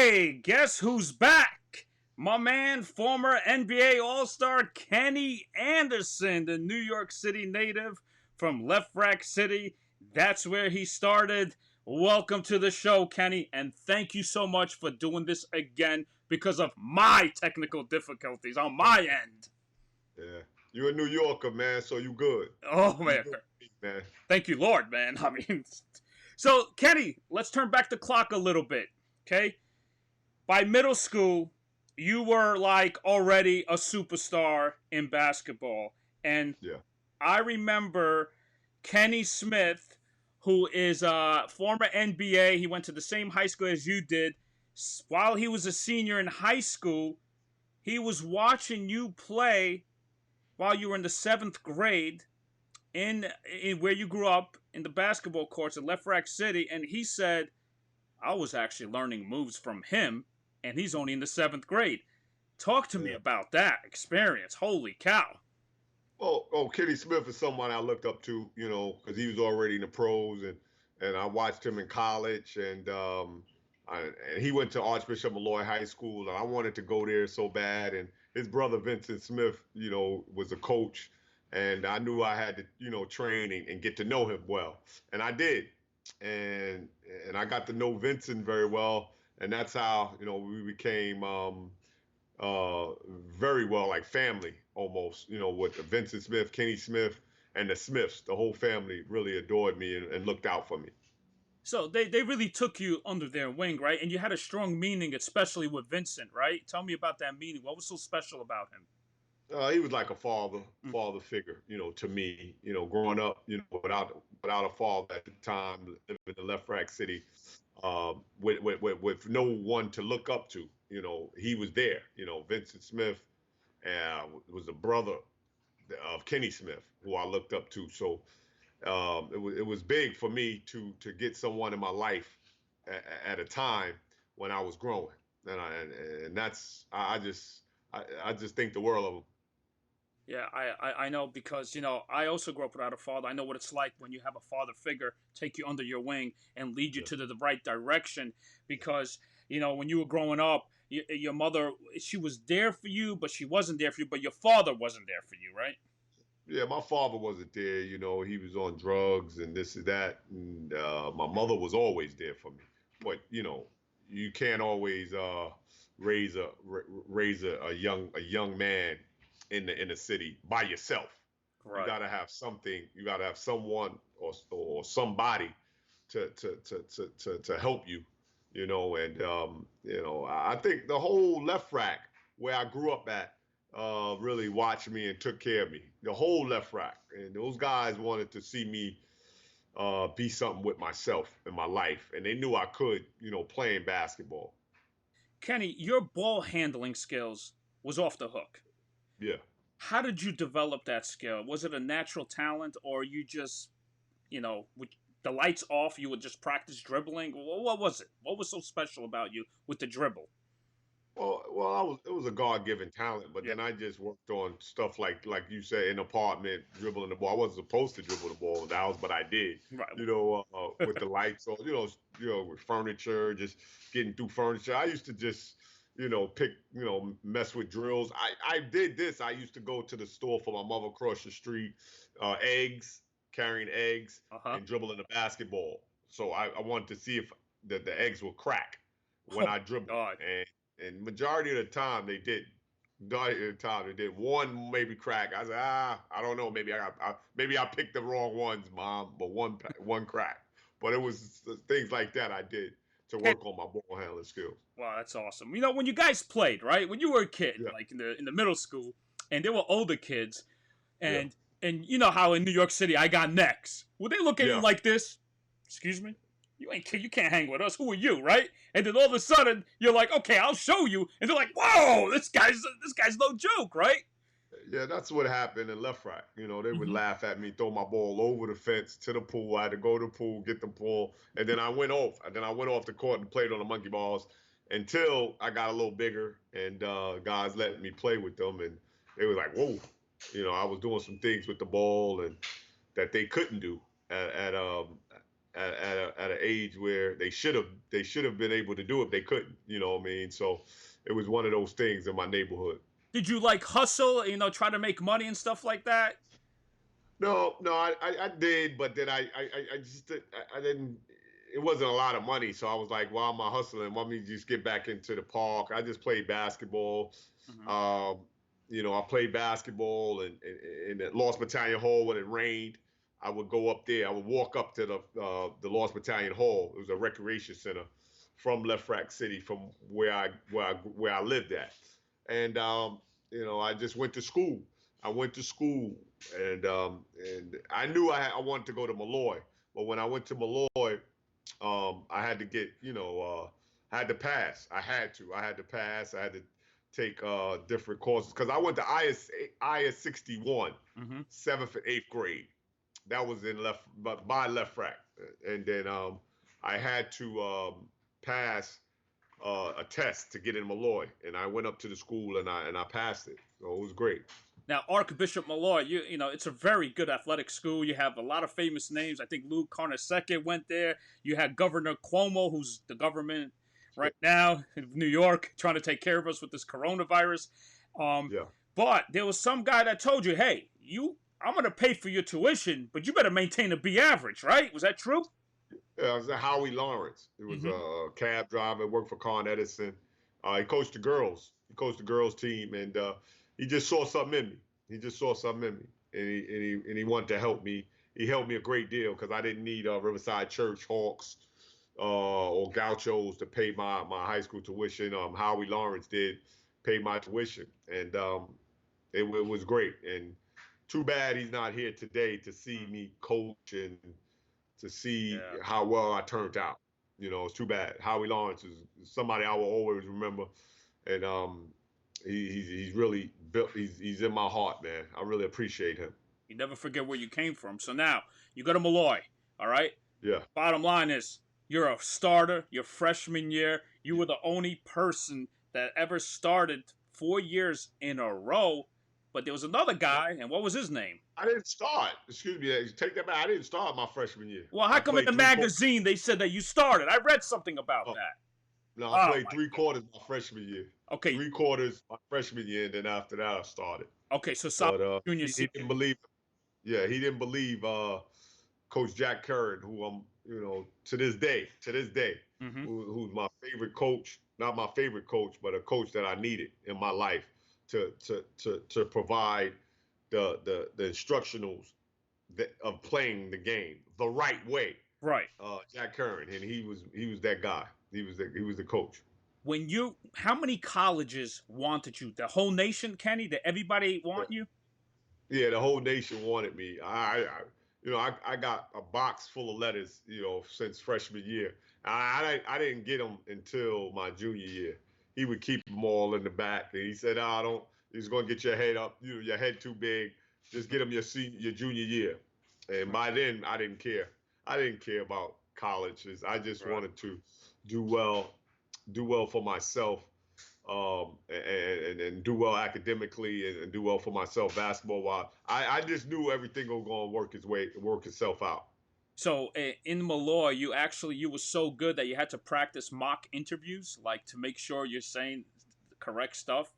Hey, guess who's back? My man, former NBA All-Star Kenny Anderson, the New York City native from Left Rack City. That's where he started. Welcome to the show, Kenny, and thank you so much for doing this again because of my technical difficulties on my end. Yeah. You're a New Yorker, man, so you good. Oh, You man. good, man. Thank you, Lord, man. I mean, so, Kenny, let's turn back the clock a little bit, okay? By middle school, you were like already a superstar in basketball. And Yeah. I remember Kenny Smith, who is a former NBA. He went to the same high school as you did. While he was a senior in high school, he was watching you play while you were in the seventh grade in where you grew up in the basketball courts at Left Rack City. And he said, I was actually learning moves from him, and he's only in the seventh grade. Talk to me Yeah. about that experience. Holy cow. Kenny Smith is someone I looked up to, because he was already in the pros, and I watched him in college, and he went to Archbishop Malloy High School, and I wanted to go there so bad. And his brother Vincent Smith, was a coach, and I knew I had to, train and get to know him well, and I did, and I got to know Vincent very well, and that's how we became. Very well, like family almost, with Vincent Smith, Kenny Smith, and the Smiths. The whole family really adored me and looked out for me. So they really took you under their wing, right? And you had a strong meaning, especially with Vincent, right? Tell me about that meaning. What was so special about him? He was like a father, Mm. father figure, to me. Growing up, without a father at the time, living in Left Rack City, with no one to look up to. He was there. Vincent Smith was the brother of Kenny Smith, who I looked up to. So it was big for me to get someone in my life at a time when I was growing, and that's I just think the world of him. Yeah, I know because, I also grew up without a father. I know what it's like when you have a father figure take you under your wing and lead you Yeah. to the right direction because, when you were growing up, your mother, she was there for you, but she wasn't there for you, but your father wasn't there for you, right? Yeah, my father wasn't there. He was on drugs and this and that. And my mother was always there for me. But you can't always raise a young man in the city by yourself. You Right. gotta have something. You gotta have someone or somebody to help you. I think the whole left rack where I grew up at really watched me and took care of me. The whole left rack, and those guys wanted to see me be something with myself in my life, and they knew I could, playing basketball. Kenny, your ball handling skills was off the hook. Yeah. How did you develop that skill? Was it a natural talent or you just, with the lights off, you would just practice dribbling? What was it? What was so special about you with the dribble? Well, it was a God-given talent, but Yeah. then I just worked on stuff like you said, in the apartment, dribbling the ball. I wasn't supposed to dribble the ball in the house, but I did. Right. With the lights on, with furniture, just getting through furniture. I used to just, pick, mess with drills. I did this. I used to go to the store for my mother across the street, eggs, carrying eggs, Uh huh. and dribbling the basketball. So I wanted to see if the eggs would crack when Oh I my dribbled, God. and majority of the time they did. Majority of the time they did. One maybe crack. I said, I don't know. Maybe I picked the wrong ones, mom. But one crack. But it was things like that I did to Ken, work on my ball handling skills. wow, that's awesome. When you guys played, right? When you were a kid, Yeah, like in the middle school, and there were older kids, yeah, and you know how in New York City I got necks. Would they look at you yeah, like this? Excuse me? You can't hang with us. Who are you, right? And then all of a sudden you're like, okay, I'll show you. And they're like, whoa, this guy's no joke, right? yeah. That's what happened in left rack. They would Mm-hmm. laugh at me, throw my ball over the fence to the pool. I had to go to the pool, get the ball, and then I went off. And then I went off the court and played on the monkey balls until I got a little bigger and guys let me play with them, and they were like, "Whoa!" I was doing some things with the ball and that they couldn't do at at an age where they should have been able to do it. They couldn't. You know what I mean? So it was one of those things in my neighborhood. Did you like hustle? Try to make money and stuff like that? No, I did, but then I just I didn't. It wasn't a lot of money, so I was like, "Why am I hustling? Why don't we just get back into the park?" I just played basketball. Mm-hmm. Um, I played basketball in the Lost Battalion Hall when it rained. I would go up there. I would walk up to the Lost Battalion Hall. It was a recreation center from Lefrak City, from where I lived at, and I just went to school. I went to school, and I knew I wanted to go to Malloy, but when I went to Malloy, I had to get, I had to pass. I had to pass. I had to take different courses because I went to IS 61, Mm-hmm. 7th and 8th grade. That was in but by Lefrak, and then I had to pass a test to get in Malloy, and I went up to the school and I passed it. So it was great. Now, Archbishop Malloy, it's a very good athletic school. You have a lot of famous names. I think Lou Carnesecca went there. You had Governor Cuomo, who's the government right now in New York, trying to take care of us with this coronavirus. Yeah. But there was some guy that told you, "Hey, I'm going to pay for your tuition, but you better maintain a B average," right? Was that true? Yeah, it was Howie Lawrence. It was a cab driver, worked for Con Edison. He coached the girls. He coached the girls team, and he just saw something in me. He just saw something in me, and he wanted to help me. He helped me a great deal because I didn't need Riverside Church, Hawks, or Gauchos to pay my high school tuition. Howie Lawrence did pay my tuition, and it was great. And too bad he's not here today to see me coach and to see how well I turned out. It's too bad. Howie Lawrence is somebody I will always remember, and he's really built. He's in my heart, man. I really appreciate him. You never forget where you came from. So now you go to Malloy, all right? Yeah. Bottom line is you're a starter. Your freshman year, you were the only person that ever started 4 years in a row. But there was another guy, and what was his name? I didn't start. Excuse me. Take that back. I didn't start my freshman year. Well, how come in the magazine they said that you started? I read something about that. No, I played 3/4 my freshman year. Okay. 3/4 my freshman year, and then after that I started. Okay, so junior he didn't believe. Yeah, he didn't believe Coach Jack Curran, who I'm, to this day, who's my favorite coach. Not my favorite coach, but a coach that I needed in my life to provide the instructionals of playing the game the right way. Right. Jack Curran, and he was that guy. He was the coach. How many colleges wanted you? The whole nation, Kenny? Did everybody want you? Yeah, the whole nation wanted me. I got a box full of letters, since freshman year. I didn't get them until my junior year. He would keep them all in the back, and he said, he's going to get your head up, your head too big. Just get them your junior year. And by then, I didn't care. I didn't care about colleges. I just wanted to do well for myself, and do well academically and do well for myself basketball-wise. I just knew everything was going to work itself out. So in Malloy, you were so good that you had to practice mock interviews, like to make sure you're saying the correct stuff.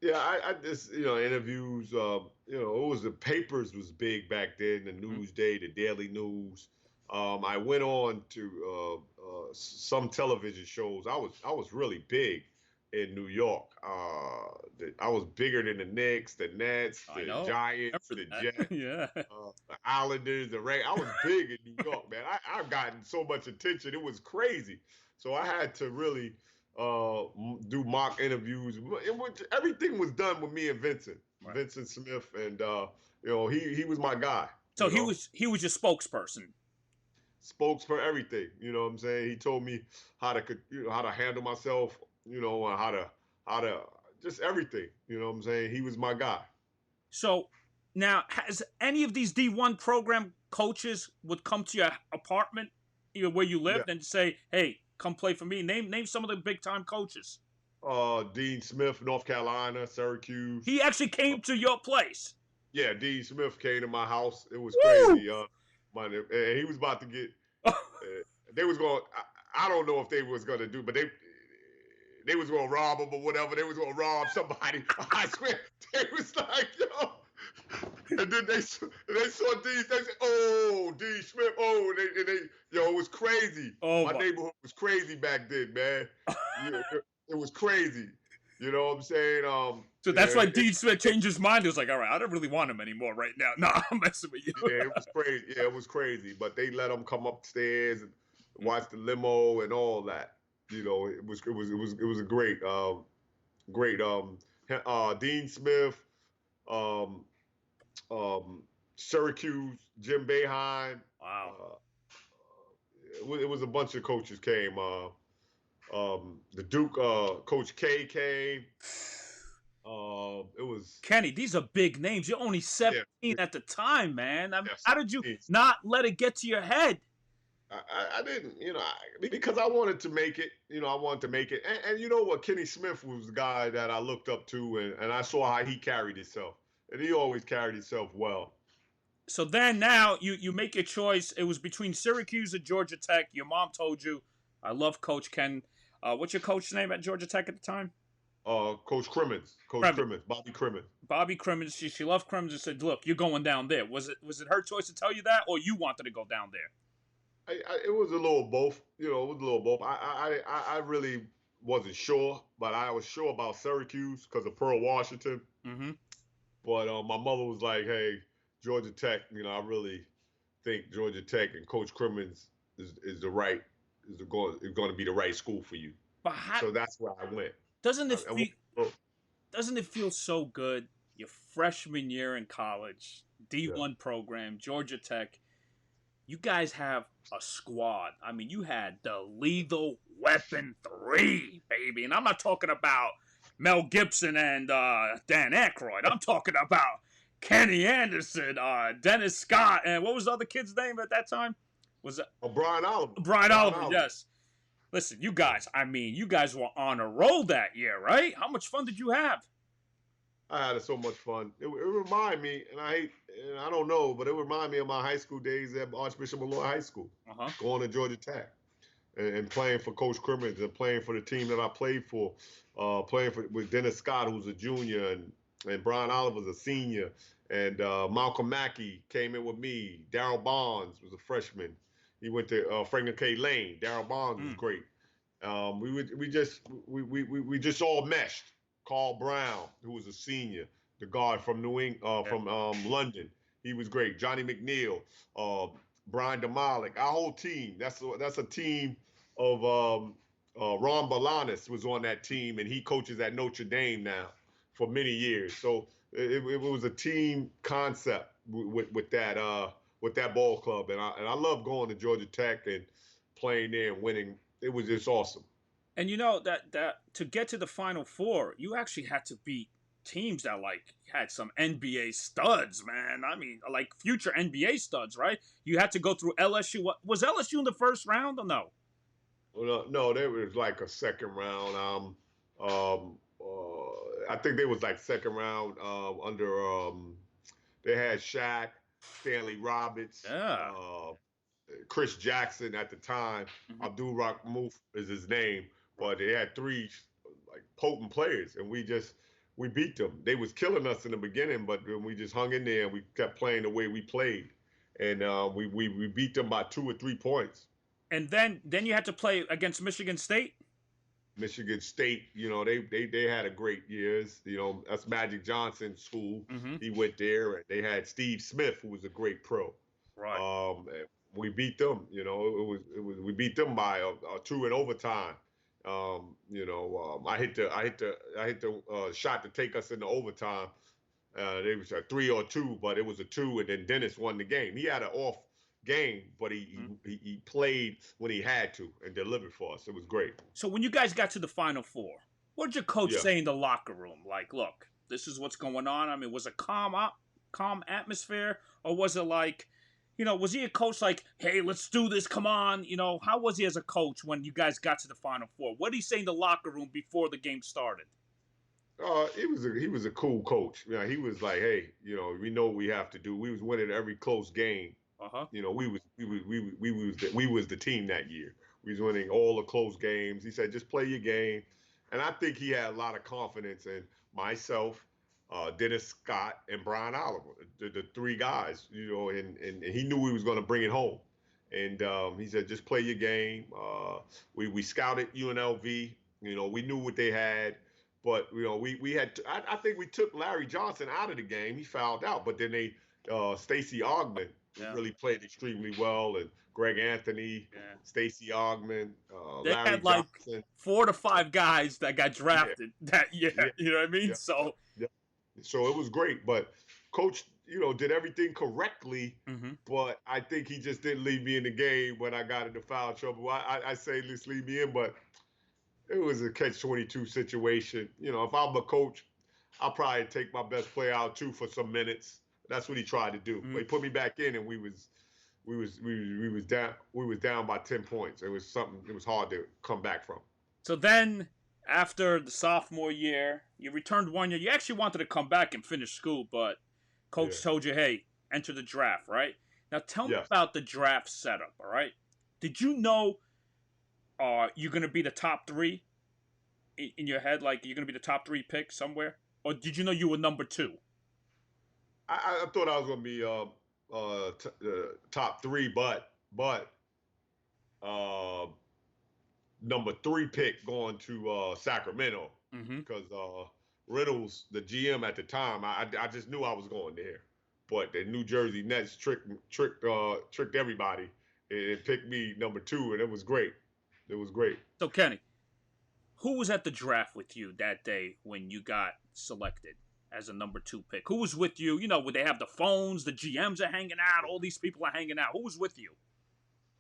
Yeah, I just interviews. It was the papers was big back then. The Newsday, the Daily News. I went on to some television shows. I was really big in New York. I was bigger than the Knicks, the Nets, the Giants, the Jets, the Islanders, the Ray. I was big in New York, man. I've gotten so much attention. It was crazy. So I had to really do mock interviews. Everything was done with me and Vincent, Vincent Smith, and he was my guy. So he was your spokesperson. Spokes for everything, you know what I'm saying? He told me how to handle myself, and how to just everything, you know what I'm saying? He was my guy. So now, has any of these D1 program coaches would come to your apartment, where you lived, and say, "Hey, come play for me"? Name some of the big time coaches. Dean Smith, North Carolina, Syracuse. He actually came to your place. Yeah, Dean Smith came to my house. It was crazy. And he was about to get They was going. I don't know if they was going to do, but they was going to rob them or whatever. They was going to rob somebody. I swear, they was like, yo. And then they saw D. They said, "Oh, D. Smith. Oh, yo, it was crazy. Oh My my! neighborhood was crazy back then, man. Yeah, it was crazy. You know what I'm saying? So Yeah, that's why Dean Smith changed his mind. He was like, "All right, I don't really want him anymore right now. Nah, I'm messing with you." yeah, it was crazy. Yeah, it was crazy. But they let them come upstairs and watch the limo and all that. You know, it was a great Dean Smith, um, Syracuse, Jim Boeheim. Wow. Uh, it was a bunch of coaches came. The Duke coach K came. It was Kenny, these are big names. You're only yeah, 17 at the time, man. I mean, yeah, how did you 17. not let it get to your head? I didn't, because I wanted to make it. I wanted to make it, and you know what? Kenny Smith was the guy that I looked up to, and I saw how he carried himself, and he always carried himself well. So then now you make your choice. It was between Syracuse and Georgia Tech. Your mom told you, I love Coach Ken. What's your coach's name at Georgia Tech at the time? Coach Crimmins. Crimmins, Bobby Crimmins. Bobby Crimmins. She loved Crimmins and said, "Look, you're going down there." Was it her choice to tell you that, or you wanted to go down there? It was a little both. It was a little both. I really wasn't sure, but I was sure about Syracuse because of Pearl Washington. Mm-hmm. But my mother was like, "Hey, Georgia Tech. I really think Georgia Tech and Coach Crimmins is the right is going to be the right school for you." But how, So that's where I went. doesn't it I went feel doesn't it feel so good? Your freshman year in college, yeah. D1 program, Georgia Tech. You guys have a squad. I mean, you had the Lethal Weapon 3, baby. And I'm not talking about Mel Gibson and Dan Aykroyd. I'm talking about Kenny Anderson, Dennis Scott, and what was the other kid's name at that time? Was it Brian Oliver. Brian Brian Oliver? Oliver. Yes. Listen, you guys, I mean, you guys were on a roll that year, right? How much fun did you have? I had so much fun. It reminded me, and I don't know, but it reminded me of my high school days at Archbishop Malloy High School, Uh-huh. going to Georgia Tech and playing for Coach Crimmins and playing for the team that I played for, with Dennis Scott, who's a junior, and Brian Oliver's a senior, and Malcolm Mackey came in with me. Darryl Bonds was a freshman. He went to Franklin K. Lane. Darryl Bonds was Mm. great. We just all meshed. Carl Brown, who was a senior, the guard from New England, Yeah. from London, he was great. Johnny McNeil, uh, Brian DeMalik, our whole team. That's a team of Ron Balanis was on that team, and he coaches at Notre Dame now for many years. So it was a team concept with that ball club, and I love going to Georgia Tech and playing there and winning. It was just awesome. And you know that to get to the Final Four, you actually had to beat teams that like had some NBA studs, man. I mean, like future NBA studs, right? You had to go through LSU. What was LSU in the first round or no? Well, no, there was like a second round. I think they was like second round under. They had Shaq, Stanley Roberts, Yeah. Chris Jackson at the time. Mhm. Abdul Rahman is his name, but they had three like potent players, and we beat them. They was killing us in the beginning, but we just hung in there and we kept playing the way we played, and we beat them by 2 or 3 points. And then you had to play against Michigan State. Michigan State, they had a great years. That's Magic Johnson's school. Mm-hmm. He went there, and they had Steve Smith, who was a great pro. Right. We beat them. It was we beat them by a two in overtime. I hit the shot to take us into overtime. It was a 3-2, but it was a two, and then Dennis won the game. He had an off game, but Mm-hmm. he played when he had to and delivered for us. It was great. So when you guys got to the Final Four, what did your coach Yeah. say in the locker room? Like, look, this is what's going on. I mean, was it calm atmosphere, or was it like, was he a coach like, hey, let's do this, come on? How was he as a coach when you guys got to the Final Four? What did he say in the locker room before the game started? He was a cool coach. He was like, hey, we know what we have to do. We was winning every close game. Uh-huh. We was the team that year. We was winning all the close games. He said, just play your game, and I think he had a lot of confidence in myself, Dennis Scott, and Brian Oliver, the three guys. And he knew we was going to bring it home. And he said, just play your game. We scouted UNLV. We knew what they had. But we had. I think we took Larry Johnson out of the game. He fouled out, but then they Stacey Ogman Yeah. really played extremely well, and Greg Anthony, Yeah. Stacey Ogman, They Larry had like Johnson. 4 to 5 guys that got Yeah, drafted that year. yeah, You know what I mean? yeah, yeah, So. yeah. So it was great, but Coach, did everything correctly. Mm-hmm. But I think he just didn't leave me in the game when I got into foul trouble. I say let's leave me in, but it was a catch-22 situation. If I'm a coach, I'll probably take my best player out too for some minutes. That's what he tried to do. Mm-hmm. But he put me back in, and we was down by 10 points. It was something. It was hard to come back from. So then, after the sophomore year, you returned 1 year. You actually wanted to come back and finish school, but Yeah. coach told you, hey, enter the draft, right? Now tell me Yes. about the draft setup, all right? Did you know you're going to be the top 3 in your head? Like, you're going to be the top 3 pick somewhere? Or did you know you were number 2? I thought I was going to be top 3, but uh, number 3 pick going to Sacramento Mm-hmm. because Reynolds, the GM at the time, I just knew I was going there. But the New Jersey Nets tricked everybody and picked me number 2, and it was great. It was great. So, Kenny, who was at the draft with you that day when you got selected as a number 2 pick? Who was with you? Would they have the phones? The GMs are hanging out. All these people are hanging out. Who was with you?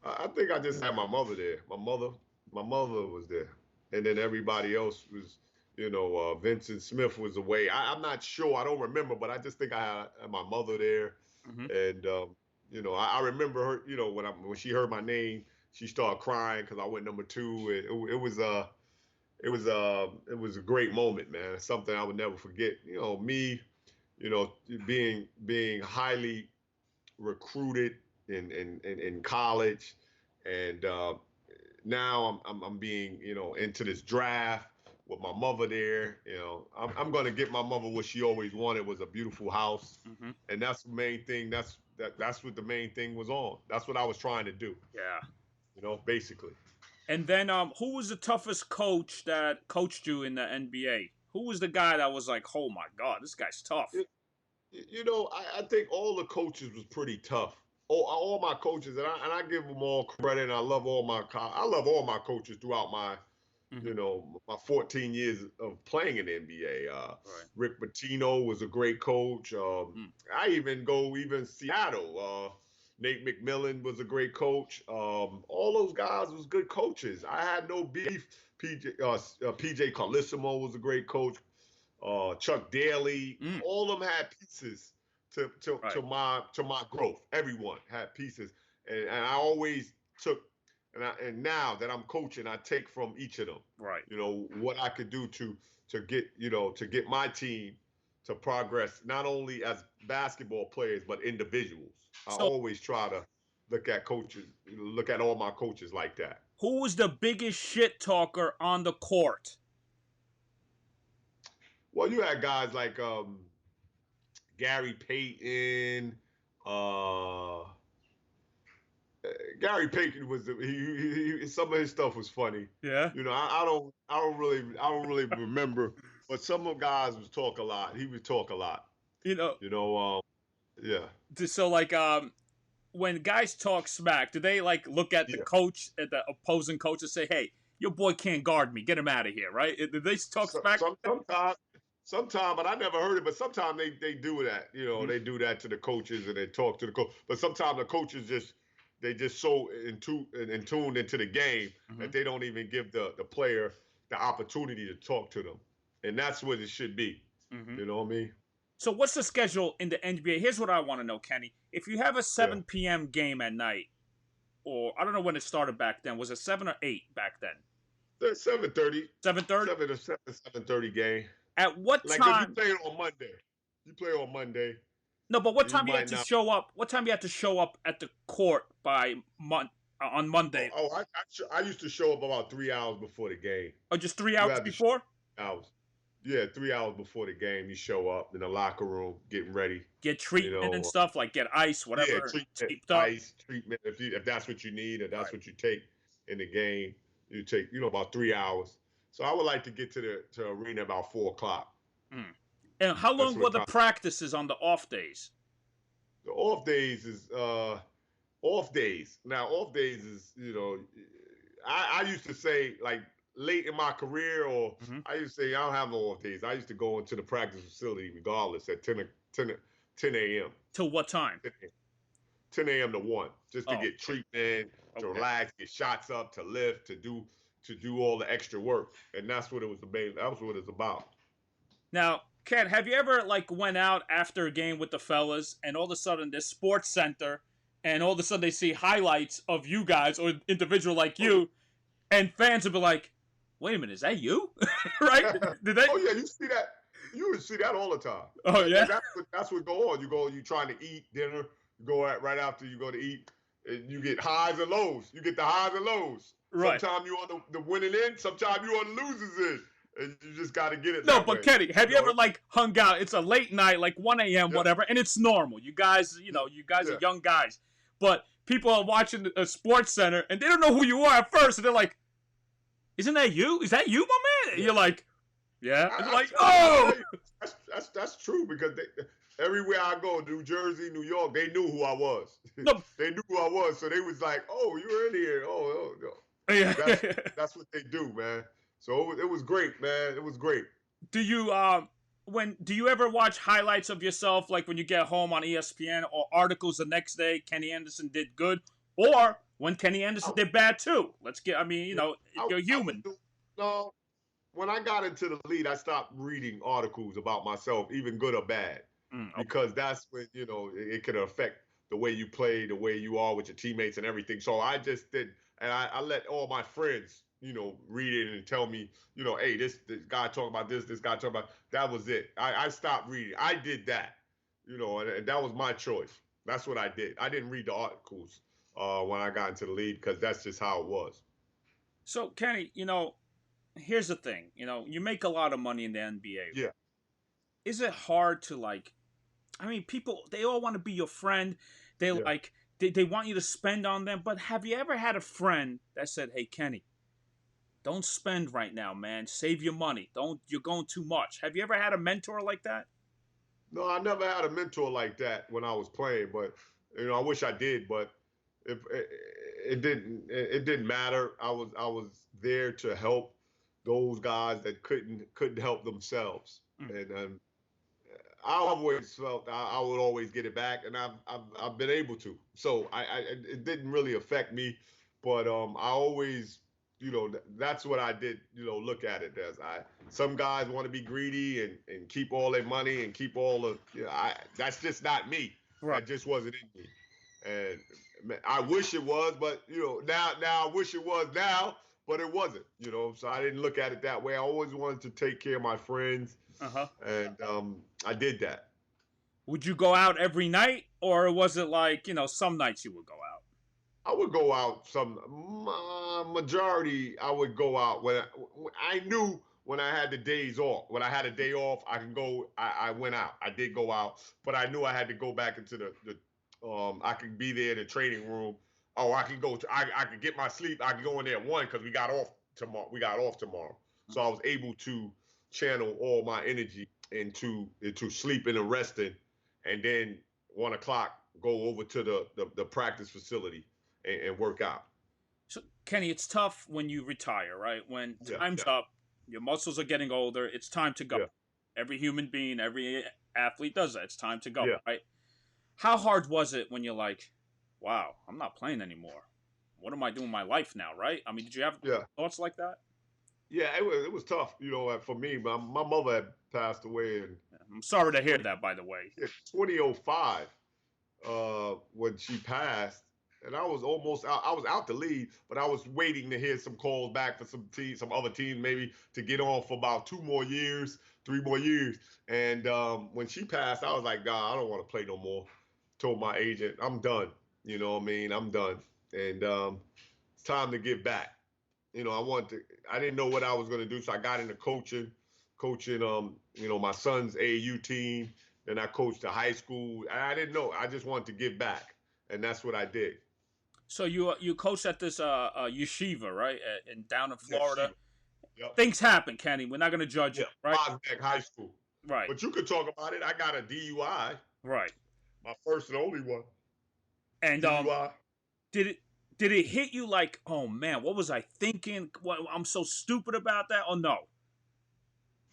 I think I just had my mother there. My mother was there, and then everybody else was. Vincent Smith was away. I'm not sure. I don't remember, but I just think I had my mother there, Mm-hmm. and I remember her. When she heard my name, she started crying because I went number 2. It was a great moment, man. It's something I would never forget. Me, being highly recruited in college, and now I'm being into this draft with my mother there. I'm gonna get my mother what she always wanted, was a beautiful house, Mm-hmm. and that's the main thing. That's what the main thing was on. That's what I was trying to do. Yeah. Basically. And then, who was the toughest coach that coached you in the NBA? Who was the guy that was like, oh my God, this guy's tough? I think all the coaches was pretty tough. All my coaches, and I give them all credit. And I love all my coaches throughout my Mm-hmm. my 14 years of playing in the NBA. Right. Rick Pitino was a great coach. I even Seattle. Nate McMillan was a great coach. All those guys was good coaches. I had no beef. PJ Carlissimo was a great coach. Chuck Daly, all of them had pieces to my growth. Everyone had pieces, and I always took. And now that I'm coaching, I take from each of them. Right. What I could do to get my team to progress, not only as basketball players but individuals. I always try to look at all my coaches like that. Who was the biggest shit talker on the court? Well, you had guys like Gary Payton. Gary Payton was some of his stuff was funny. Yeah. I don't really remember, but some of the guys would talk a lot. He would talk a lot. Yeah. So like when guys talk smack, do they like look at the coach, at the opposing coach, and say, "Hey, your boy can't guard me. Get him out of here." Right? Do they talk smack? Sometimes, but I never heard it. But sometimes they do that. Mm-hmm. They do that to the coaches and they talk to the coach. But sometimes the coaches just so tuned into the game that they don't even give the player the opportunity to talk to them, and that's what it should be. Mm-hmm. You know what I mean? So what's the schedule in the NBA? Here's what I want to know, Kenny. If you have a 7 p.m. game at night, or I don't know when it started back then, was it 7 or 8 back then? 7:30. 7:30. 7:30 game. At what time? Like if you play on Monday. No, but what You time do you have might to not. show up? What time do you have to show up at the court by on Oh, Monday? oh I used to show up about 3 hours before the game. Or just three You hours have to show before? hours. Yeah, 3 hours before the game, you show up in the locker room, getting ready. Get You treatment and know, stuff, like get ice, yeah, whatever, treatment, taped up. ice treatment. If that's what you need, or that's Right. what you take in the game, you take about 3 hours. So I would like to get to the arena about 4 o'clock. Mm. And how That's long were what the time. practices on the off days? The off days is off days. Now off days is I used to say like late in my career, or Hmm. I used to say I don't have no off days. I used to go into the practice facility regardless at 10 a.m. Till what time? 10 a.m. to 1, just to Oh, get treatment, to okay. relax, get shots up, to lift, to do all the extra work, and that's what it was about. That was what it's about. Now, Ken, have you ever like went out after a game with the fellas, and all of a sudden this Sports Center, and all of a sudden they see highlights of you guys or individual like Oh you, and fans will be like, "Wait a minute, is that you?" Right? yeah, Did they? oh yeah, you see that. You would see that all the time. Oh yeah. That's what go on. You trying to eat dinner. You go at right after you go to eat, and you get highs and lows. You get the highs and lows. Right. Sometimes you on the winning end. Sometimes you on the losers end, and you just got to get it No, that but way. Kenny, have You you know. ever like hung out? It's a late night, like 1 a.m., Yeah. whatever, and it's normal. You guys, you guys are Yeah. young guys, but people are watching a Sports Center and they don't know who you are at first, and they're like, "Isn't that you? Is that you, my man?" And Yeah. you're like, "Yeah," and they're I, like, I "Oh." tell you, that's true because everywhere I go, New Jersey, New York, they knew who I was. No, They knew who I was, so they was like, "Oh, you're in here." Oh. yeah. That's that's what they do, man. So it was great, man. It was great. Do you do you ever watch highlights of yourself, like when you get home on ESPN, or articles the next day? Kenny Anderson did good, or when Kenny Anderson I, did bad too. Let's get. I mean, yeah, you're I was human. doing no. When I got into the league, I stopped reading articles about myself, even good or bad, Okay. because that's when it could affect the way you play, the way you are with your teammates and everything. So I just did, and I let all my friends, read it and tell me, hey, this guy talking about this guy talking about that. Was it. I stopped reading. I did that, and that was my choice. That's what I did. I didn't read the articles when I got into the league because that's just how it was. So Kenny, here's the thing. You make a lot of money in the NBA. Yeah, Is it hard to like? I mean, people they all want to be your friend. They yeah. like they want you to spend on them. But have you ever had a friend that said, "Hey, Kenny, don't spend right now, man. Save your money. Don't You're going too much." Have you ever had a mentor like that? No, I never had a mentor like that when I was playing, but I wish I did, but if it didn't matter. I was there to help those guys that couldn't help themselves, Mm. and I always felt I would always get it back, and I've been able to. So it didn't really affect me, but I always that's what I did. Look at it as some guys want to be greedy and keep all their money and keep all the that's just not me. Right. That just wasn't in me, and I wish it was, but now I wish it was now, but it wasn't. So I didn't look at it that way. I always wanted to take care of my friends, Uh huh. and I did that. Would you go out every night, or was it like some nights you would go out? I would go out some majority. I would go out when I knew when I had the days off. When I had a day off, I can go. I went out. I did go out, but I knew I had to go back into the. I could be there in the training room. Oh, I could go. I could get my sleep. I could go in there at 1 because we got off tomorrow. We got off tomorrow, so I was able to channel all my energy into sleeping and resting, and then 1 o'clock go over to the practice facility and work out. So Kenny, it's tough when you retire, right? When Yeah, time's yeah, up, your muscles are getting older. It's time to go. yeah, Every human being, every athlete does that. It's time to go, yeah, right? How hard was it when you're like, "Wow, I'm not playing anymore. What am I doing with my life now?" Right? I mean, did you have yeah, thoughts like that? yeah. It was tough, for me. My mother had passed away in I'm sorry to hear 20, that, by the way. yeah, 2005 when she passed, and I was almost out. I was out the lead, but I was waiting to hear some calls back for some other teams, maybe to get on for about 2 more years, 3 more years. And when she passed, I was like, God, I don't want to play no more. Told my agent, I'm done. You know what I mean? I'm done. And it's time to get back. I didn't know what I was going to do, so I got into coaching, my son's AAU team. Then I coached the high school. I didn't know. I just wanted to give back, and that's what I did. So you coached at this yeshiva, right? In down in Yes, Florida. Shiva. Yep. Things happen, Kenny. We're not gonna judge Yeah, it, right? Bosbeck High School. Right. But you could talk about it. I got a DUI, Right. my first and only one. And DUI. did it hit you like, oh man, what was I thinking? What, I'm so stupid about that? Or no?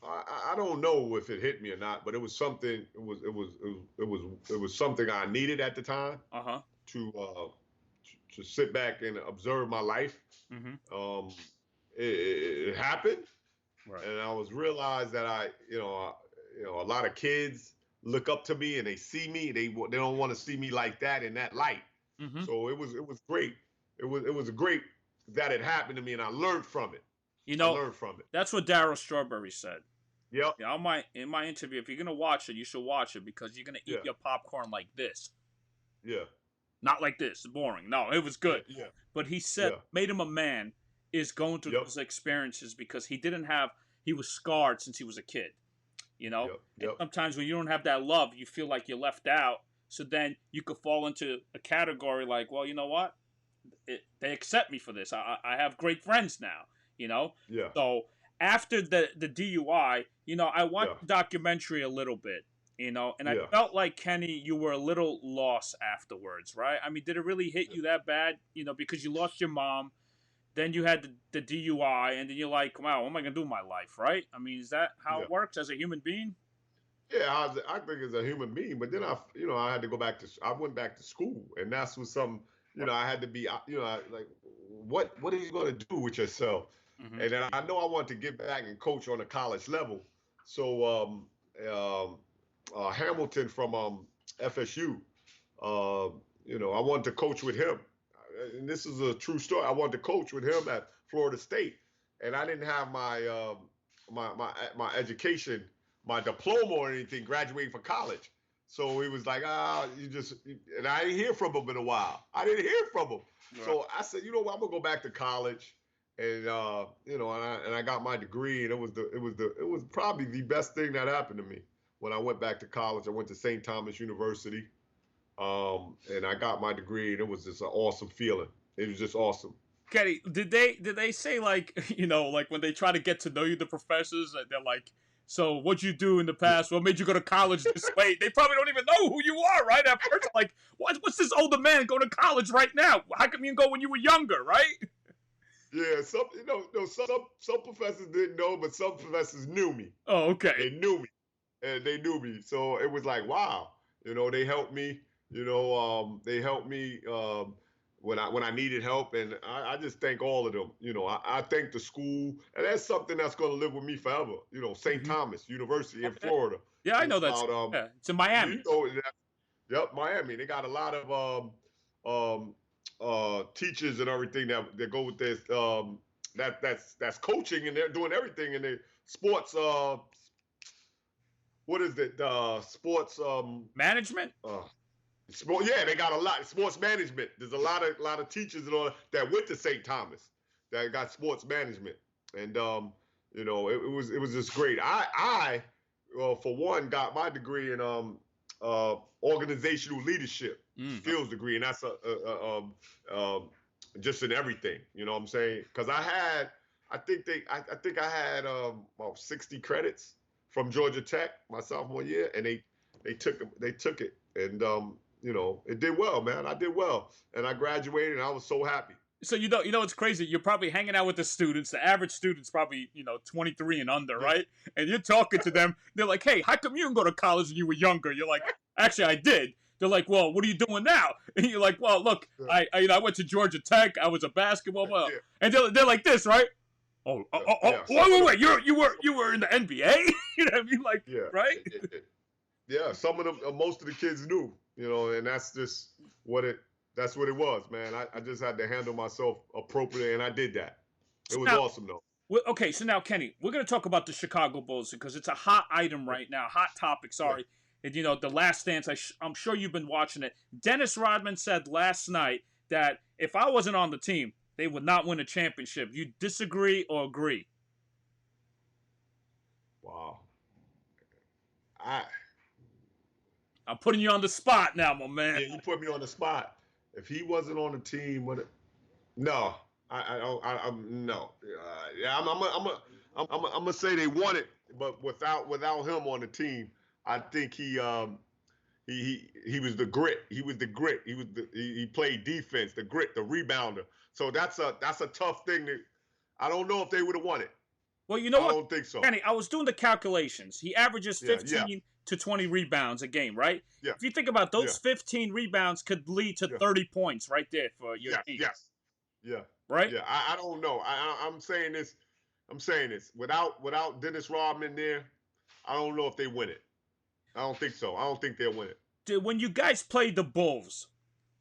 I don't know if it hit me or not, but it was something. It was something I needed at the time Uh-huh. to sit back and observe my life. Mm-hmm. It happened, Right. and I was realized that a lot of kids look up to me and they see me. They don't want to see me like that in that light. Mm-hmm. So it was great. It was great that it happened to me, and I learned from it. You I know, learned from it. that's what Darryl Strawberry said. Yep. Yeah, in my interview, if you're gonna watch it, you should watch it because you're gonna eat Yeah. your popcorn like this, Yeah. not like this. Boring. No, it was good. Yeah. But he said, Yeah. made him a man is going through Yep. those experiences because he was scarred since he was a kid. You know, Yep. and Yep. sometimes when you don't have that love, you feel like you're left out. So then you could fall into a category like, well, you know what? They accept me for this. I have great friends now. You know. Yeah. So after the DUI, I watched Yeah. the documentary a little bit. And I Yeah. felt like, Kenny, you were a little lost afterwards, right? I mean, did it really hit you that bad? Because you lost your mom, then you had the DUI, and then you're like, wow, what am I gonna do with my life, right? I mean, is that how Yeah. it works as a human being? Yeah, I think as a human being, but then I had to go back I went back to school, and that's what I had to be, like, what are you going to do with yourself? Mm-hmm. And then I know I want to get back and coach on a college level. So Hamilton from FSU, I wanted to coach with him, and this is a true story. I wanted to coach with him at Florida State, and I didn't have my education, my diploma or anything, graduating from college. So he was like, and I didn't hear from him in a while. I didn't hear from him. Right. So I said, you know what, I'm gonna go back to college, and and I got my degree, and it was probably the best thing that happened to me when I went back to college. I went to St. Thomas University, and I got my degree, and it was just an awesome feeling. It was just awesome. Kenny, did they say like like when they try to get to know you, the professors, they're like, so what'd you do in the past? What made you go to college this way? They probably don't even know who you are, right? At first, like, what's this older man going to college right now? How come you didn't go when you were younger, right? Yeah, some professors didn't know, but some professors knew me. Oh, okay. They knew me, and they knew me. So it was like, wow, they helped me. They helped me when I needed help, and I just thank all of them. I thank the school, and that's something that's going to live with me forever. Saint Mm-hmm. Thomas University in Okay. Florida. Yeah, I know that's it's in Miami. Yep, Miami. They got a lot of teachers and everything that go with this. That's coaching, and they're doing everything in the sports. What is it? Sports Management. Yeah, they got a lot sports management. There's a lot of teachers and all that went to St. Thomas that got sports management, and it was just great. I for one got my degree in organizational leadership skills degree, and that's just in everything. You know what I'm saying? Because I think I had about 60 credits from Georgia Tech my sophomore year, and they took it, and it did well, man. I did well, and I graduated, and I was so happy. So it's crazy. You're probably hanging out with the students. The average student's probably 23 and under, right? And you're talking to them. They're like, "Hey, how come you didn't go to college when you were younger?" You're like, "Actually, I did." They're like, "Well, what are you doing now?" And you're like, "Well, look, I went to Georgia Tech. I was a basketball player." Yeah. And they're like this, right? Wait. You were in the NBA? You know what I mean? Like, right? Yeah. Some of them, most of the kids knew, and that's just That's what it was, man. I just had to handle myself appropriately, and I did that. It So was now, awesome, though. okay, so now, Kenny, we're going to talk about the Chicago Bulls because it's a hot item right now, hot topic, Yeah. sorry. And, the Last Dance, I'm sure you've been watching it. Dennis Rodman said last night that if I wasn't on the team, they would not win a championship. You disagree or agree? Wow. I I'm putting you on the spot now, my man. Yeah, you put me on the spot. If he wasn't on the team, no, I don't. I'm no. Yeah, I'm gonna say they won it, but without him on the team, I think he was the grit. He was the grit. He played defense, the grit, the rebounder. So that's a tough thing. I don't know if they would have won it. Well, you know I what, don't think so. Kenny, I was doing the calculations. He averages Yeah, yeah, 15 to 20 rebounds a game, right? yeah, If you think about yeah, those 15 rebounds could lead to yeah. 30 points right there for your Yes, team, yes, yeah, right? yeah. I don't know. I'm saying this. I'm saying this. Without Dennis Rodman there, I don't know if they win it. I don't think so. I don't think they'll win it. Dude, when you guys played the Bulls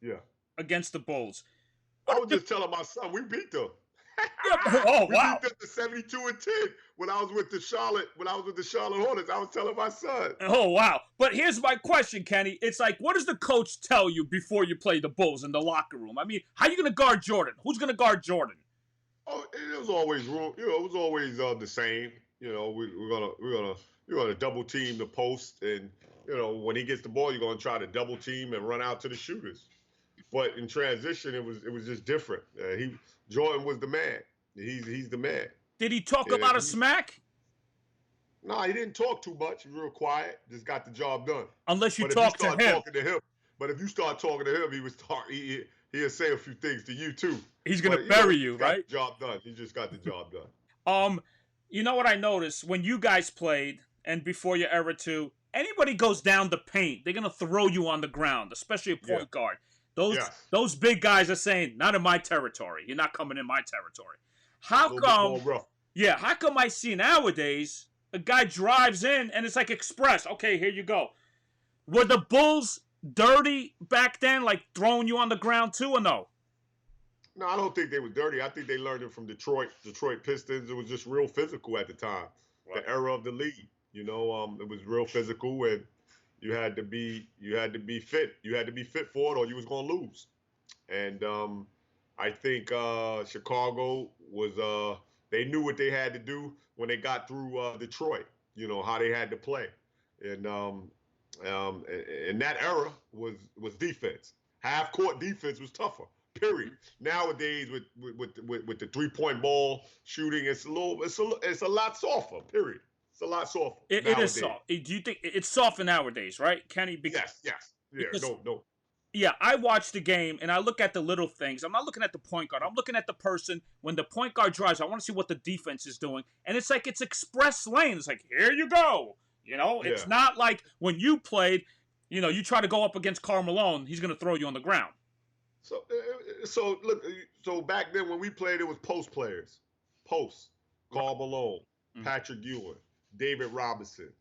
Yeah. against the Bulls, I what was did just telling my son we beat them. you, oh, We wow. beat them to 72-10 when I was with the Charlotte Hornets. I was telling my son. Oh, wow. But here's my question, Kenny. It's like, what does the coach tell you before you play the Bulls in the locker room? I mean, how are you going to guard Jordan? Who's going to guard Jordan? Oh, it was always room. It was always the same. We're gonna double team the post, and when he gets the ball, you're gonna try to double team and run out to the shooters. But in transition, it was just different. Jordan was the man. He's the man. Did he talk a lot of smack? No, he didn't talk too much. He was real quiet. Just got the job done. Unless you But if you talk to start him. talking to him, he'll say a few things to you too. He's going to bury you, got right? the job done. He just got the job done. You know what I noticed when you guys played and before your era too? Anybody goes down the paint, they're gonna throw you on the ground, especially a point guard. Those big guys are saying, "Not in my territory. You're not coming in my territory." How come? Yeah, how come I see nowadays a guy drives in and it's like express? Okay, here you go. Were the Bulls dirty back then, like throwing you on the ground too, or no? No, I don't think they were dirty. I think they learned it from Detroit Pistons. It was just real physical at the time, the era of the league. It was real physical, and you had to be fit. You had to be fit for it, or you was gonna lose. And I think Chicago was. They knew what they had to do when they got through Detroit. How they had to play, and that era was defense. Half court defense was tougher. Period. Nowadays, with the 3-point ball shooting, it's a lot softer. Period. It's a lot softer. It is soft. Do you think it's softer nowadays, right, Kenny? Yes. Yeah. No. Yeah, I watch the game and I look at the little things. I'm not looking at the point guard. I'm looking at the person. When the point guard drives, I want to see what the defense is doing. And it's like it's express lane. It's like, here you go. It's not like when you played, you try to go up against Karl Malone, he's going to throw you on the ground. So look. So back then when we played, it was post players. Post. Karl Malone, Patrick Ewing, David Robinson,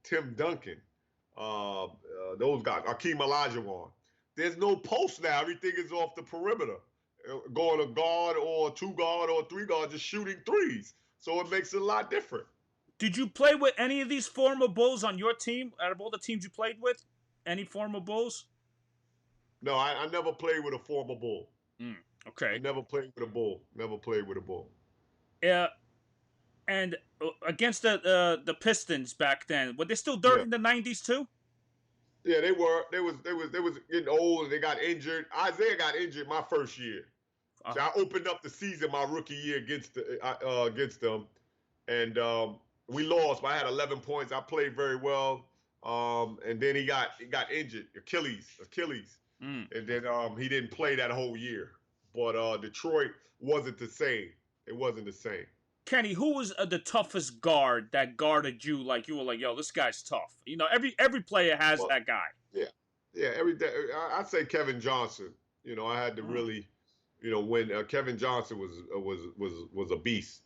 Tim Duncan, those guys, Akeem Olajuwon. There's no post now. Everything is off the perimeter, going a guard or 2 guard or 3 guard, just shooting threes. So it makes it a lot different. Did you play with any of these former Bulls on your team? Out of all the teams you played with, any former Bulls? No, I never played with a former Bull. Okay. I never played with a Bull. Never played with a Bull. Yeah. And against the Pistons back then, were they still dirty in the 90s too? Yeah, they were. They was getting old and they got injured. Isaiah got injured my first year. So I opened up the season my rookie year against them, and we lost. But I had 11 points. I played very well. And then he got injured, Achilles, and then he didn't play that whole year. But Detroit wasn't the same. It wasn't the same. Kenny, who was the toughest guard that guarded you? Like you were like, yo, this guy's tough. Every player has that guy. Yeah. Every day, I'd say Kevin Johnson. I had to really, when Kevin Johnson was a beast.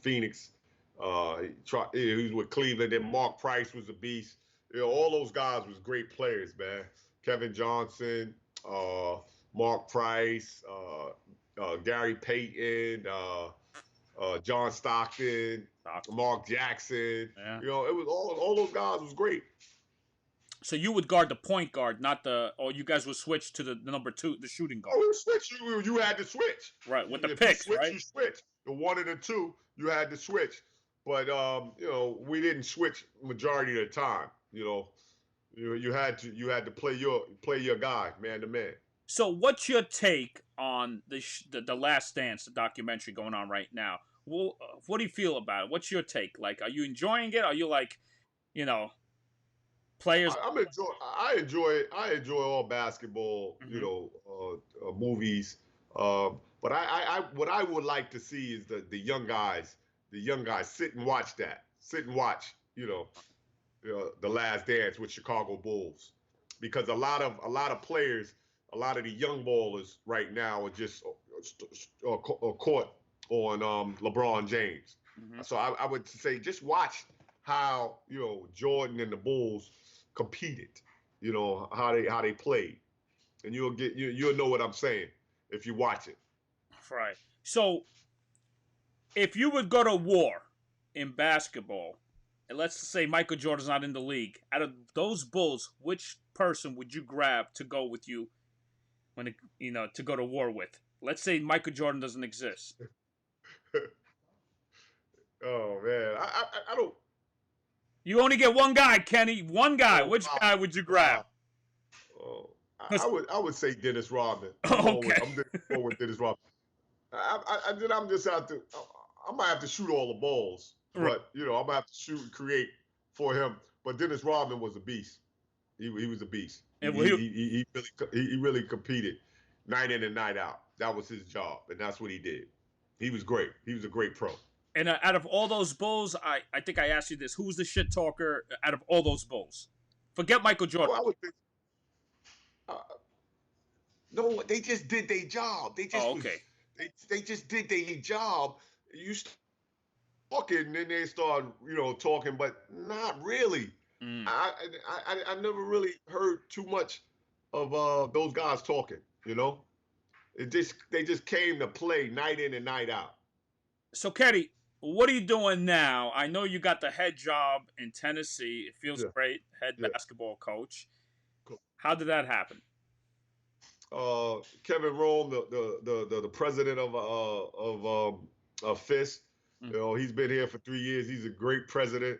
Phoenix. He was with Cleveland. Then Mark Price was a beast. All those guys was great players, man. Kevin Johnson, Mark Price, Gary Payton, John Stockton, Stockton. Mark Jackson. Yeah. You know, it was all those guys was great. So you would guard the point guard, not the. Or you guys would switch to the number two, the shooting guard. Oh, you switch. You had to switch. Right, with the If you picks, switch, right? you switch. The one and the two, you had to switch. But you know, we didn't switch majority of the time. You know, you had to play your guy man to man. So what's your take on the Last Dance, the documentary going on right now? Well, what do you feel about it? What's your take? Like, are you enjoying it? Are you like, you know, players? I enjoy it. I enjoy all basketball. You Mhm. know, movies. But what I would like to see is the young guys. The young guys sit and watch that. Sit and watch. The Last Dance with Chicago Bulls, because a lot of players, a lot of the young ballers right now are just caught on LeBron James. Mhm. So I would say just watch how Jordan and the Bulls competed. How they played, and you'll know what I'm saying if you watch it. Right. So if you would go to war in basketball, and let's say Michael Jordan's not in the league, out of those Bulls, which person would you grab to go with you to go to war with? Let's say Michael Jordan doesn't exist. Oh man, I don't. You only get one guy, Kenny. One guy. Oh, Which guy would you grab? oh, I would say Dennis Rodman. Okay. I'm going with Dennis Rodman. I'm just out to. I might have to shoot all the balls, Right. but I'm gonna have to shoot and create for him. But Dennis Rodman was a beast. He was a beast. And He really competed night in and night out. That was his job, and that's what he did. He was great. He was a great pro. And out of all those Bulls, I think I asked you this: who's the shit talker out of all those Bulls? Forget Michael Jordan. Oh, I would think. Uh, no, they just did their job. Oh, okay. They just did their job. You talking, and then they start talking, but not really. Mm. I never really heard too much of those guys talking. They just came to play night in and night out. So, Kenny, what are you doing now? I know you got the head job in Tennessee. It feels Yeah, great, head yeah. basketball coach. Cool. How did that happen? Kevin Rome, the president of FIST. Mm. He's been here for 3 years. He's a great president.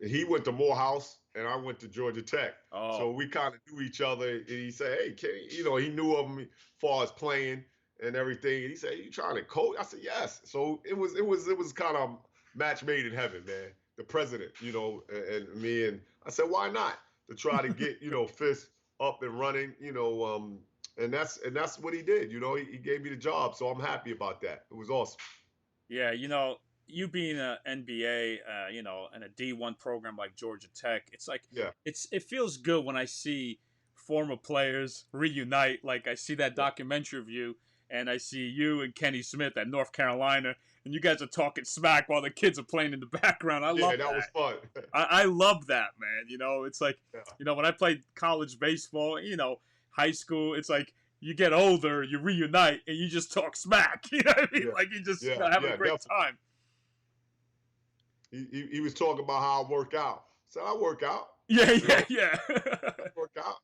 He went to Morehouse, and I went to Georgia Tech. Oh, So we kind of knew each other. And he said, "Hey, Kenny," he knew of me as far as playing and everything. And he said, "You trying to coach?" I said, "Yes." So it was kind of match made in heaven, man. The president, and me, and I said, "Why not?" To try to get FIST up and running, and that's what he did. He gave me the job, so I'm happy about that. It was awesome. yeah. You being an NBA, and a D1 program like Georgia Tech, it's like Yeah, it feels good when I see former players reunite. Like I see that yeah, documentary of you, and I see you and Kenny Smith at North Carolina, and you guys are talking smack while the kids are playing in the background. I love yeah. That was that. fun. I love that, man. It's like, Yeah, when I played college baseball, high school, it's like you get older, you reunite, and you just talk smack. You know what I mean? yeah, Like you just yeah, have a yeah. great Definitely. time. He was talking about how I work out. So I work out. Yeah, You yeah, know, yeah. I work out,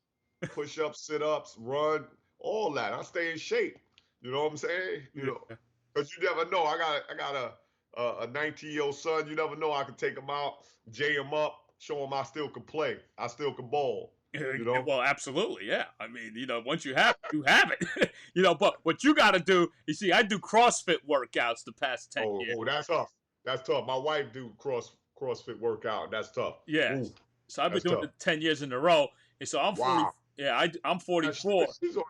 push ups, sit ups, run, all that. I stay in shape. You know what I'm saying? Yeah. Because you never know. I got a 19-year-old son. You never know. I can take him out, jay him up, show him I still can play. I still can ball. You know. Well, absolutely, yeah. I mean, once you have it, you have it. But what you got to do, you see, I do CrossFit workouts the past 10 years. Oh, that's tough. That's tough. My wife do CrossFit workout. That's tough. Yes. Ooh, So I've been that's doing tough. it 10 years in a row. And so I'm 40. Wow. Yeah, I'm 44. She's on.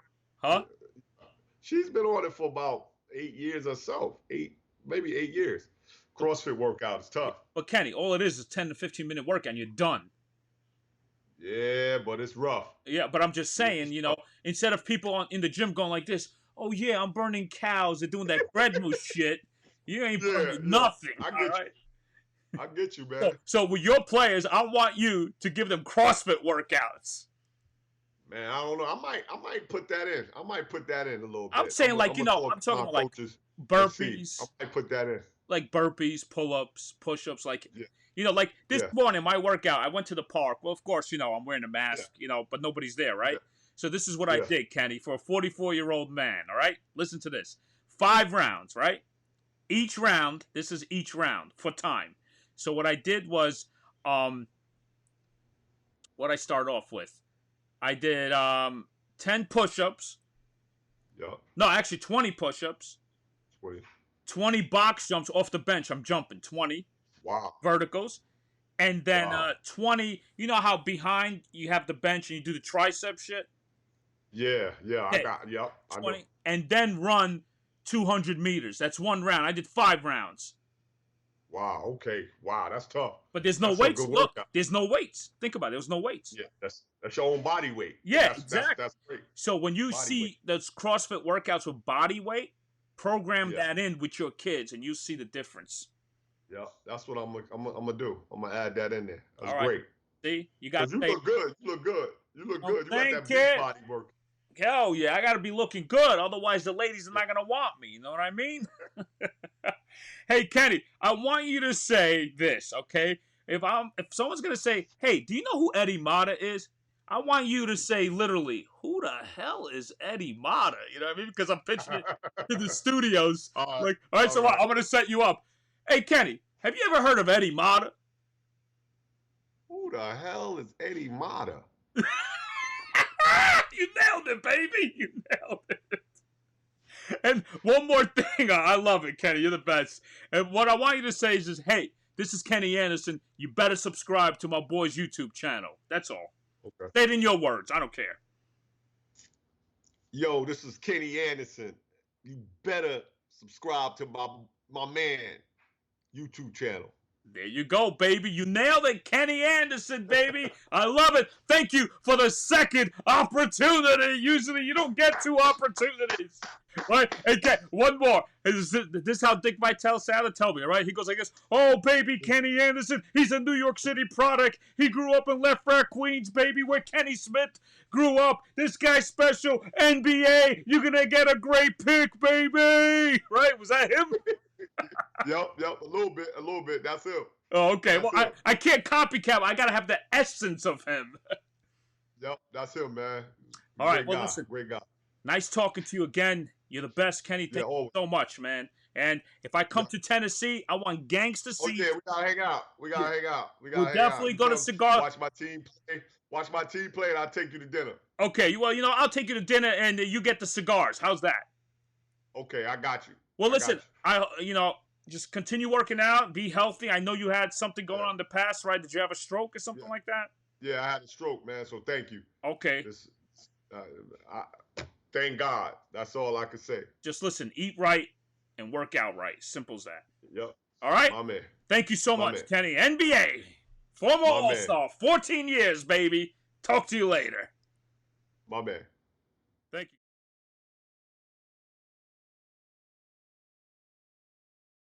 Huh? She's been on it for about 8 years or so. Maybe 8 years. CrossFit workout is tough. But Kenny, all it is 10 to 15-minute workout and you're done. Yeah, but it's rough. Yeah, but I'm just saying, instead of people in the gym going like this, oh yeah, I'm burning cows, they're doing that bread mousse shit. You ain't burning nothing. I All get right. you. I get you, man. So with your players, I want you to give them CrossFit workouts. Man, I don't know. I might put that in. I might put that in a little I'm bit. saying like, I'm gonna talk I'm to talking my about like coaches and see. I burpees, might put that in. like burpees, pull-ups, push-ups, like, Yeah, like this yeah, morning, my workout, I went to the park. Well, of course, I'm wearing a yeah, mask, but nobody's there, yeah, right? So this is what I yeah. did, Kenny, for a 44-year-old man, all right? Listen to this. 5 rounds, right? Each round, this is each round for time. So what I did was, what I start off with, I did 10 push-ups. Yeah. No, actually 20 push-ups, Sweet. 20 box jumps off the bench. I'm jumping 20 Wow. verticals, and then Wow. 20. You know how behind you have the bench and you do the tricep shit. Yeah, yeah. I Okay, got. Yep. I know. 20, and then run 200 meters. That's 1 round. I did 5 rounds, Wow. Okay. Wow. That's tough. but there's no That's a weights. good Look, workout. there's no weights. Think about it. There's no weights. Yeah. That's your own body weight. Yeah, That's exactly. that's great. So when you Body weight. see those CrossFit workouts with body weight, program Yeah. that in with your kids, and you see the difference. Yeah. That's what I'm gonna do. I'm gonna add that in there. That's All right. great. See, you got Cause to you say, look good. You look good. You look "Oh, good. You got thank that you." big body work. Hell yeah, I got to be looking good. Otherwise, the ladies are not going to want me. You know what I mean? Hey, Kenny, I want you to say this, okay? If someone's going to say, hey, do you know who Eddie Mata is? I want you to say literally, who the hell is Eddie Mata? You know what I mean? Because I'm pitching it to the studios. All right. Like, all right, so right. I'm going to set you up. Hey, Kenny, have you ever heard of Eddie Mata? Who the hell is Eddie Mata? You nailed it, baby. You nailed it. And one more thing, I love it, Kenny. You're the best. And what I want you to say is just, hey, this is Kenny Anderson. You better subscribe to my boy's YouTube channel. That's all. Okay. Say it in your words. I don't care. Yo, this is Kenny Anderson. You better subscribe to my man YouTube channel. There you go, baby. You nailed it, Kenny Anderson, baby. I love it. Thank you for the second opportunity. Usually you don't get 2 opportunities. Right? Okay, one more. This is how Dick Vitale sounded. Tell me, all right? He goes like this. Oh, baby, Kenny Anderson. He's a New York City product. He grew up in Left Rack, Queens, baby, where Kenny Smith grew up. This guy's special. NBA. You're going to get a great pick, baby. Right? Was that him? Yep, a little bit. That's him. Oh, okay. That's Well, him. I can't copycat. I got to have the essence of him. Yep, that's him, man. All right, Great well, guy. listen. Great guy. Nice talking to you again. You're the best, Kenny. Thank you so much, man. And if I come to Tennessee, I want gangster Oh seats. yeah, we gotta hang out. We gotta hang out. We'll definitely go to cigar. Watch my team play. Watch my team play, and I'll take you to dinner. Okay, well, I'll take you to dinner, and you get the cigars. How's that? Okay, I got you. Well, listen, just continue working out. Be healthy. I know you had something going on in the past, right? Did you have a stroke or something like that? Yeah, I had a stroke, man. So thank you. Okay. Thank God. That's all I can say. Just listen, eat right and work out right. Simple as that. Yep. All right? My man. Thank you so much, man. Kenny. NBA. Former All-Star. 14 years, baby. Talk to you later. My man. Thank you.